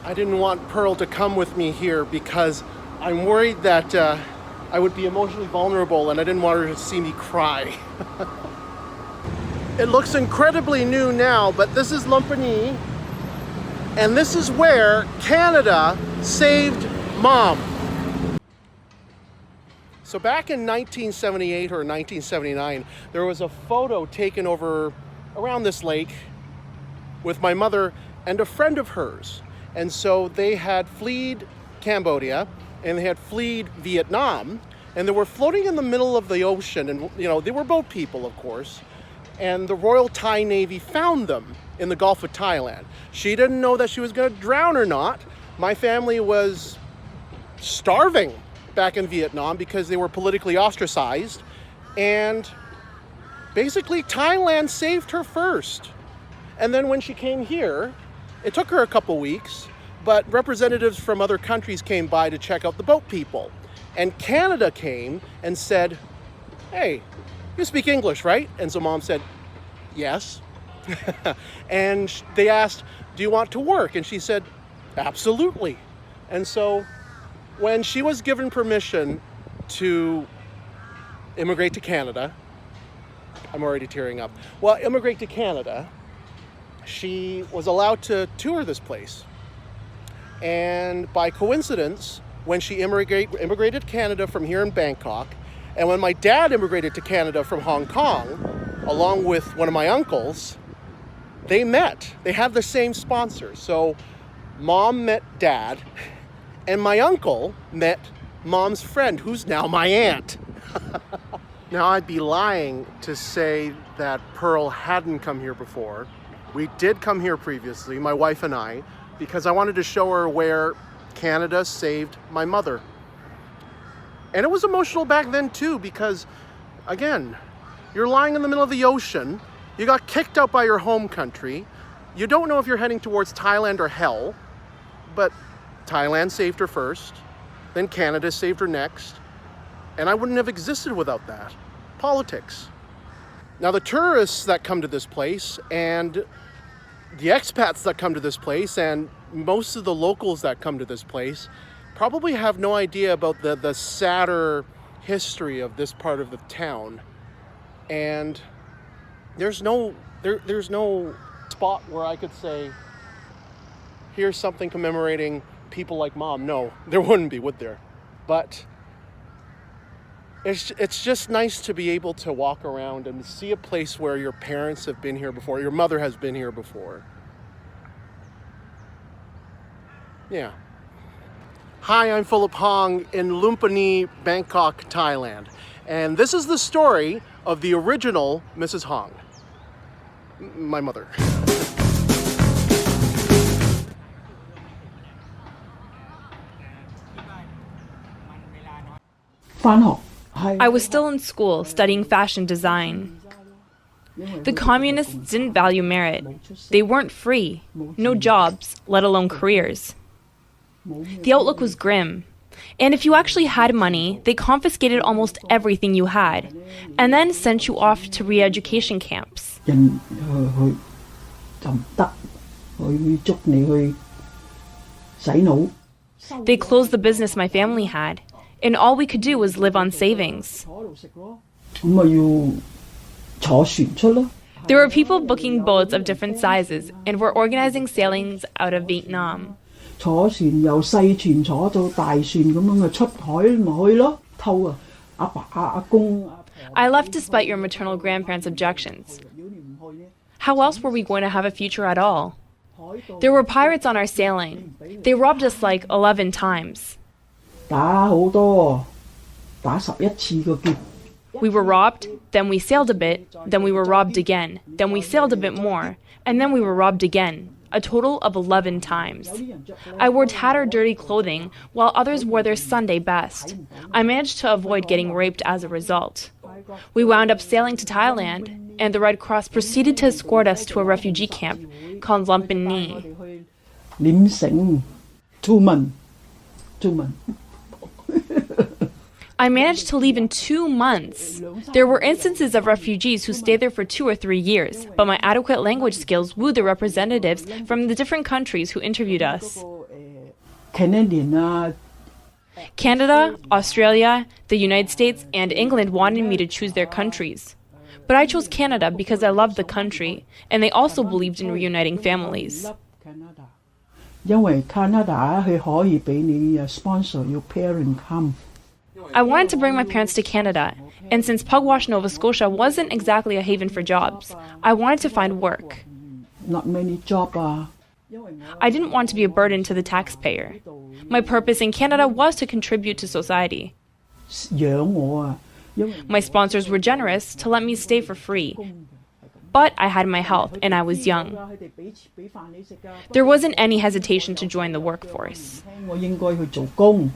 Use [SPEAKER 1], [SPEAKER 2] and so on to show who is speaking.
[SPEAKER 1] I didn't want Pearl to come with me here because I'm worried that I would be emotionally vulnerable and I didn't want her to see me cry. It looks incredibly new now, but this is Lumpini, and this is where Canada saved Mom. So back in 1978 or 1979, there was a photo taken over around this lake with my mother and a friend of hers. And so they had fled Cambodia and they had fled Vietnam, and they were floating in the middle of the ocean, and they were boat people, of course, and the Royal Thai Navy found them in the Gulf of Thailand. She didn't know that she was going to drown or not. My family was starving back in Vietnam because they were politically ostracized, and basically Thailand saved her first. And then when she came here, it took her a couple weeks, but representatives from other countries came by to check out the boat people. And Canada came and said, "Hey, you speak English, right?" And so Mom said, "Yes." And they asked, "Do you want to work?" And she said, "Absolutely." And so when she was given permission to immigrate to Canada, I'm already tearing up. Well, immigrate to Canada, she was allowed to tour this place. And by coincidence, when she immigrated to Canada from here in Bangkok, and when my dad immigrated to Canada from Hong Kong, along with one of my uncles, they met. They have the same sponsor. So Mom met Dad, and my uncle met Mom's friend, who's now my aunt. Now, I'd be lying to say that Pearl hadn't come here before. We did come here previously, my wife and I, because I wanted to show her where Canada saved my mother. And it was emotional back then too, because again, you're lying in the middle of the ocean, you got kicked out by your home country, you don't know if you're heading towards Thailand or hell, but Thailand saved her first, then Canada saved her next, and I wouldn't have existed without that. Politics. Now, the tourists that come to this place and the expats that come to this place and most of the locals that come to this place probably have no idea about the sadder history of this part of the town. And there's no spot where I could say, here's something commemorating people like Mom. No, there wouldn't be, would there? But it's just nice to be able to walk around and see a place where your parents have been here before, your mother has been here before. Yeah. Hi, I'm Philip Hong in Lumpini, Bangkok, Thailand. And this is the story of the original Mrs. Hong, my mother.
[SPEAKER 2] I was still in school studying fashion design. The communists didn't value merit. They weren't free. No jobs, let alone careers. The outlook was grim. And if you actually had money, they confiscated almost everything you had, and then sent you off to re-education camps. They closed the business my family had, and all we could do was live on savings. There were people booking boats of different sizes, and were organizing sailings out of Vietnam. I left despite your maternal grandparents' objections. How else were we going to have a future at all? There were pirates on our sailing. They robbed us like 11 times. We were robbed, then we sailed a bit, then we were robbed again, then we sailed a bit more, and then we were robbed again. A total of 11 times. I wore tattered, dirty clothing, while others wore their Sunday best. I managed to avoid getting raped as a result. We wound up sailing to Thailand, and the Red Cross proceeded to escort us to a refugee camp called Lumpini. I managed to leave in 2 months. There were instances of refugees who stayed there for 2 or 3 years, but my adequate language skills wooed the representatives from the different countries who interviewed us. Canada, Australia, the United States, and England wanted me to choose their countries. But I chose Canada because I loved the country, and they also believed in reuniting families.
[SPEAKER 3] 因為 Canada 佢可以俾你sponsor your parent come.
[SPEAKER 2] I wanted to bring my parents to Canada, and since Pugwash, Nova Scotia wasn't exactly a haven for jobs, I wanted to find work.
[SPEAKER 3] Not many job
[SPEAKER 2] I didn't want to be a burden to the taxpayer. My purpose in Canada was to contribute to society.
[SPEAKER 3] 養我
[SPEAKER 2] My sponsors were generous to let me stay for free. But I had my health and I was young. There wasn't any hesitation to join the workforce.
[SPEAKER 3] 我應該去做工。